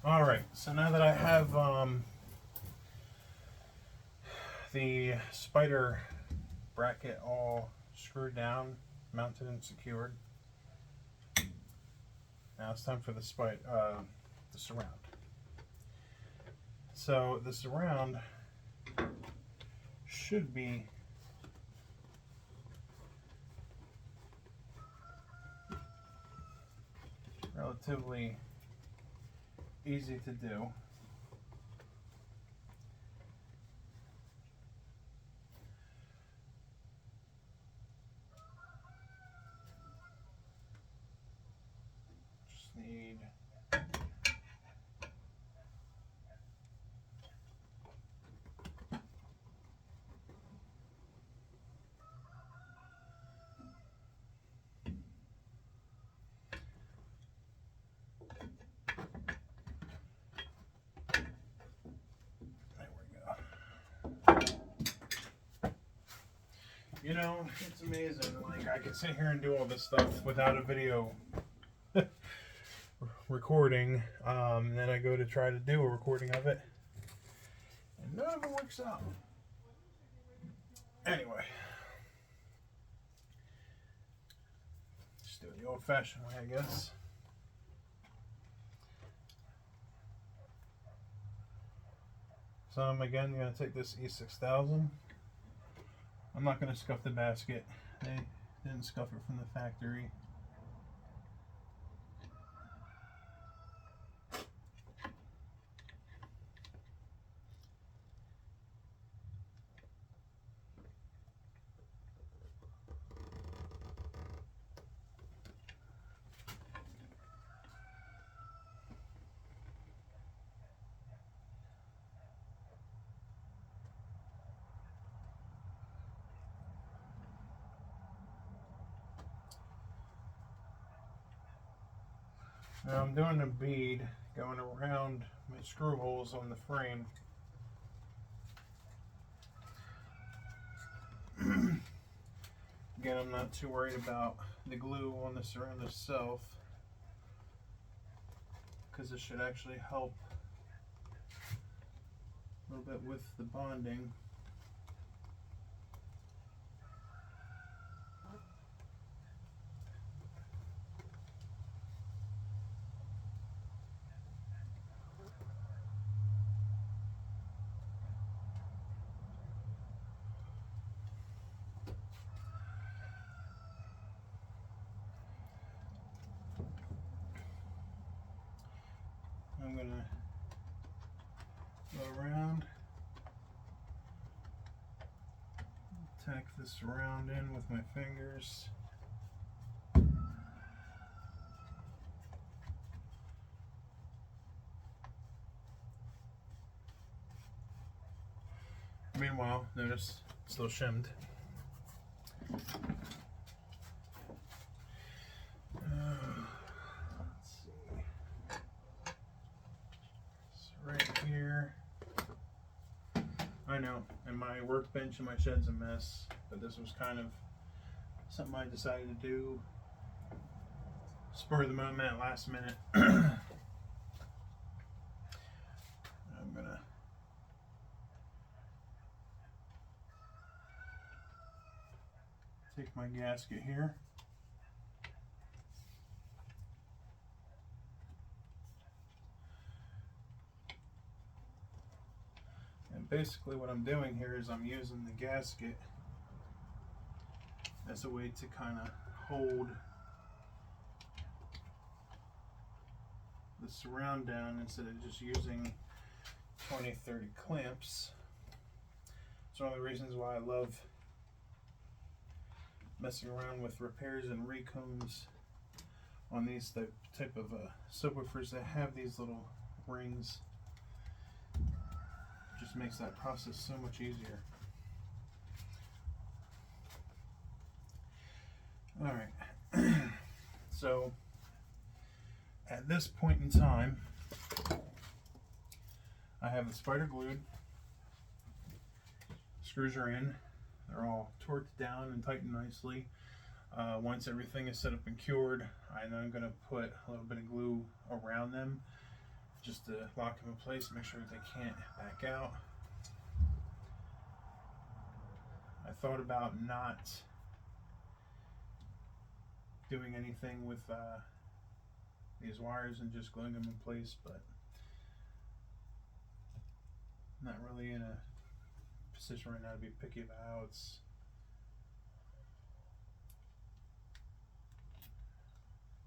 Alright, so now that I have the spider bracket all screwed down, mounted and secured, now it's time for the surround. So the surround should be relatively easy to do. Just need You know, it's amazing. Like, I could sit here and do all this stuff without a video recording, and then I go to try to do a recording of it, and none of it works out. Anyway, just do it the old-fashioned way, I guess. So I'm again going to take this E6000. I'm not going to scuff the basket. They didn't scuff it from the factory. Now I'm doing a bead going around my screw holes on the frame. Again, I'm not too worried about the glue on the surround itself, because it should actually help a little bit with the bonding. I'm going to go around, tack this around in with my fingers. Meanwhile, notice it's still shimmed. I know, and my workbench in my shed's a mess, but this was kind of something I decided to do spur of the moment, last minute. I'm gonna take my gasket here. And basically what I'm doing here is I'm using the gasket as a way to kind of hold the surround down instead of just using 20-30 clamps. It's one of the reasons why I love messing around with repairs and recombs on these type of subwoofers that have these little rings. Just makes that process so much easier. Alright, so at this point in time, I have the spider glued, screws are in, they're all torqued down and tightened nicely. Once everything is set up and cured, I'm going to put a little bit of glue around them just to lock them in place, make sure they can't back out. I thought about not doing anything with these wires and just gluing them in place, but I'm not really in a position right now to be picky about how it's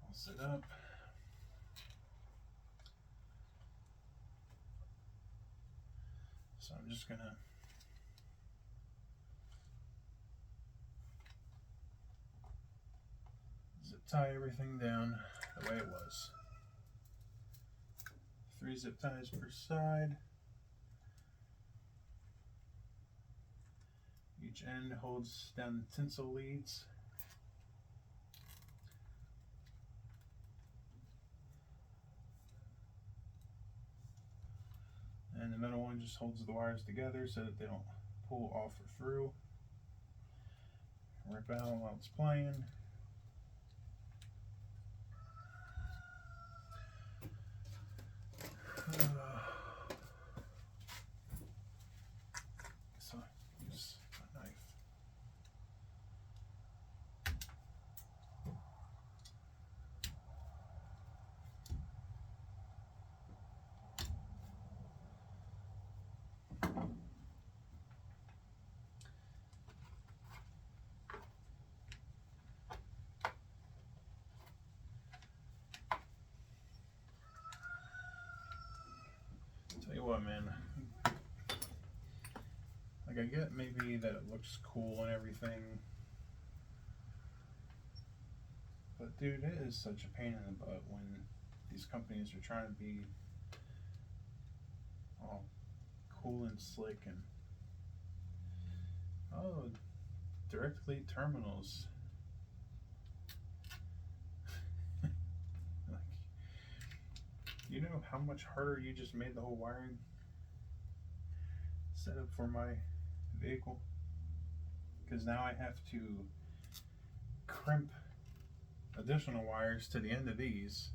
all set up. So I'm just gonna zip tie everything down the way it was. 3 zip ties per side. Each end holds down the tinsel leads. And the middle one just holds the wires together so that they don't pull off or through. Rip out while it's playing. So I use my knife. Tell you what, man. Like, I get maybe that it looks cool and everything, but dude, it is such a pain in the butt when these companies are trying to be all cool and slick and directly terminals. Like, you know how much harder you just made the whole wiring setup for my vehicle? Because now I have to crimp additional wires to the end of these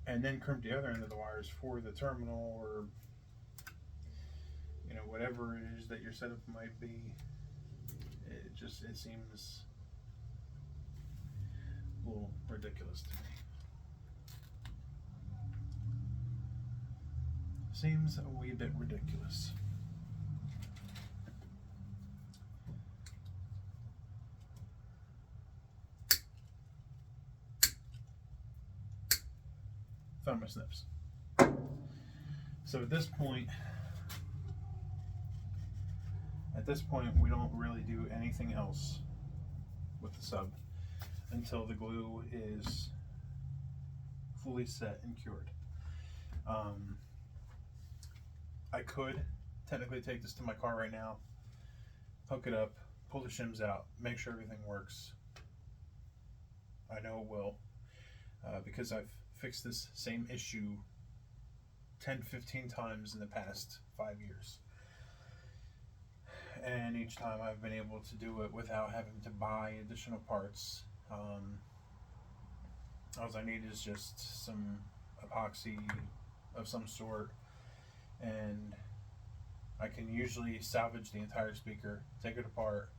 and then crimp the other end of the wires for the terminal, or you know, whatever it is that your setup might be. It seems a little ridiculous to me. Seems a wee bit ridiculous. Found my snips. So at this point, we don't really do anything else with the sub until the glue is fully set and cured. I could technically take this to my car right now, hook it up, pull the shims out, make sure everything works. I know it will, because I've fixed this same issue 10-15 times in the past 5 years. And each time I've been able to do it without having to buy additional parts. All I need is just some epoxy of some sort, and I can usually salvage the entire speaker, take it apart,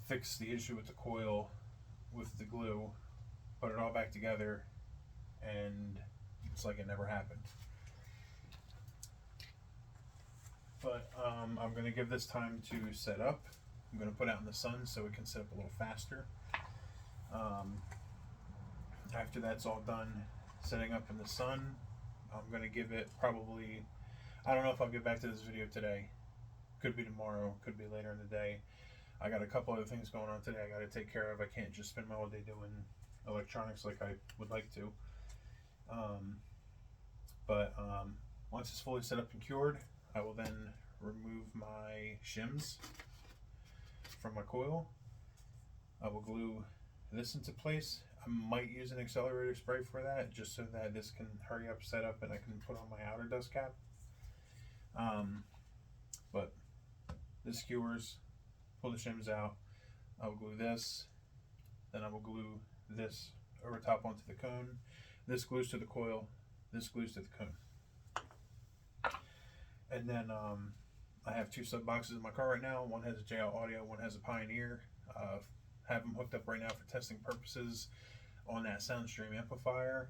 fix the issue with the coil with the glue, put it all back together, and it's like it never happened. But I'm going to give this time to set up. I'm going to put it out in the sun so it can set up a little faster. After that's all done setting up in the sun, I'm going to give it probably, I don't know if I'll get back to this video today. Could be tomorrow, could be later in the day. I got a couple other things going on today I got to take care of. I can't just spend my whole day doing electronics like I would like to. Once it's fully set up and cured, I will then remove my shims from my coil. I will glue this into place. I might use an accelerator spray for that, just so that this can hurry up, set up, and I can put on my outer dust cap. But this skewers, pull the shims out. I will glue this, then I will glue this over top onto the cone. This glues to the coil. This glues to the cone. And then I have 2 sub boxes in my car right now. One has a JL Audio, one has a Pioneer. Have them hooked up right now for testing purposes on that Soundstream amplifier.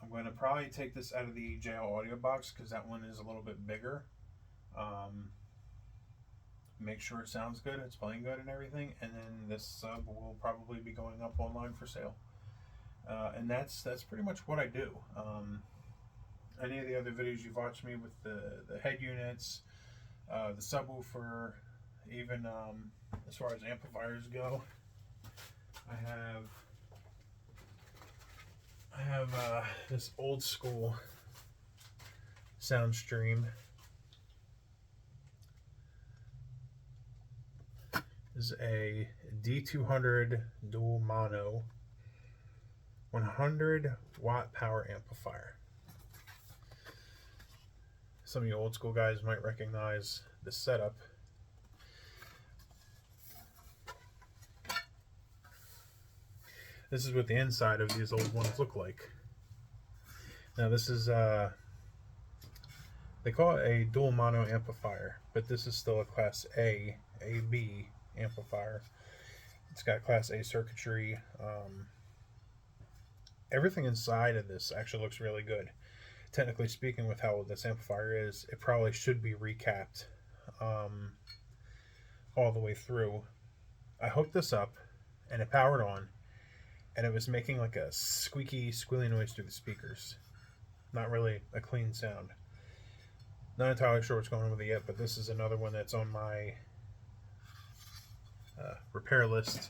I'm going to probably take this out of the JL Audio box because that one is a little bit bigger. Make sure it sounds good, it's playing good and everything, and then this sub will probably be going up online for sale. And that's pretty much what I do. Any of the other videos you've watched me with the head units, the subwoofer, even as far as amplifiers go, I have this old school Soundstream. This is a D200 dual mono 100 watt power amplifier. Some of you old school guys might recognize this setup. This is what the inside of these old ones look like. Now this is they call it a dual mono amplifier, but this is still a class A, AB amplifier. It's got class A circuitry. Everything inside of this actually looks really good. Technically speaking, with how this amplifier is, it probably should be recapped all the way through. I hooked this up and it powered on, and it was making like a squeaky, squealy noise through the speakers. Not really a clean sound. Not entirely sure what's going on with it yet, but this is another one that's on my repair list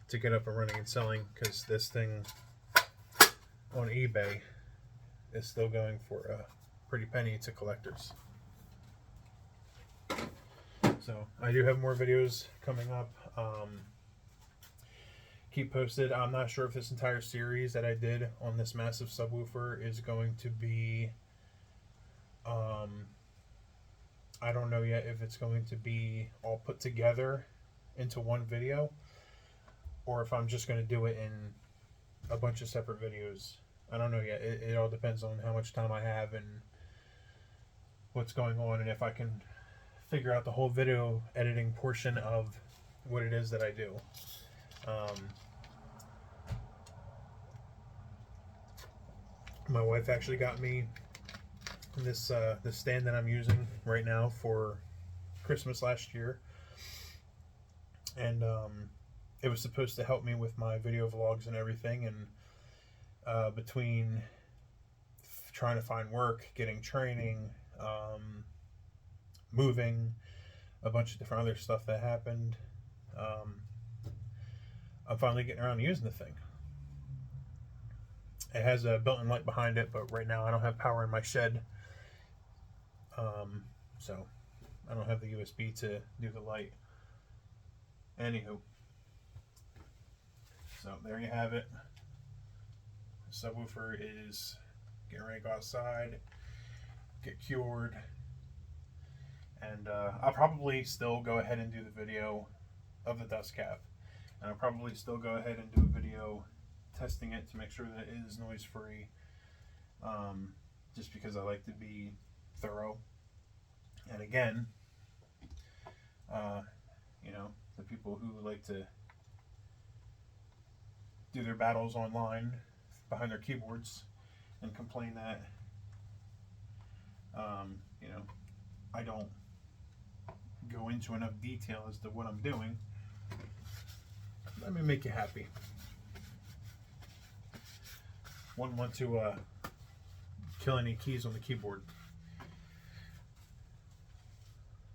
to get up and running and selling, because this thing on eBay is still going for a pretty penny to collectors. So I do have more videos coming up. Keep posted. I'm not sure if this entire series that I did on this massive subwoofer is going to be I don't know yet if it's going to be all put together into one video, or if I'm just going to do it in a bunch of separate videos. I don't know yet. It all depends on how much time I have and what's going on, and if I can figure out the whole video editing portion of what it is that I do. My wife actually got me this this stand that I'm using right now for Christmas last year, and it was supposed to help me with my video vlogs and everything, and between trying to find work, getting training, moving, a bunch of different other stuff that happened, I'm finally getting around to using the thing. It has a built-in light behind it, but right now I don't have power in my shed, so I don't have the USB to do the light. Anywho, so there you have it. The subwoofer is getting ready to go outside, get cured, and I'll probably still go ahead and do the video of the dust cap, and I'll probably still go ahead and do a video testing it to make sure that it is noise free, just because I like to be thorough. And again, you know, the people who like to do their battles online behind their keyboards and complain that you know, I don't go into enough detail as to what I'm doing, let me make you happy. Wouldn't want to kill any keys on the keyboard.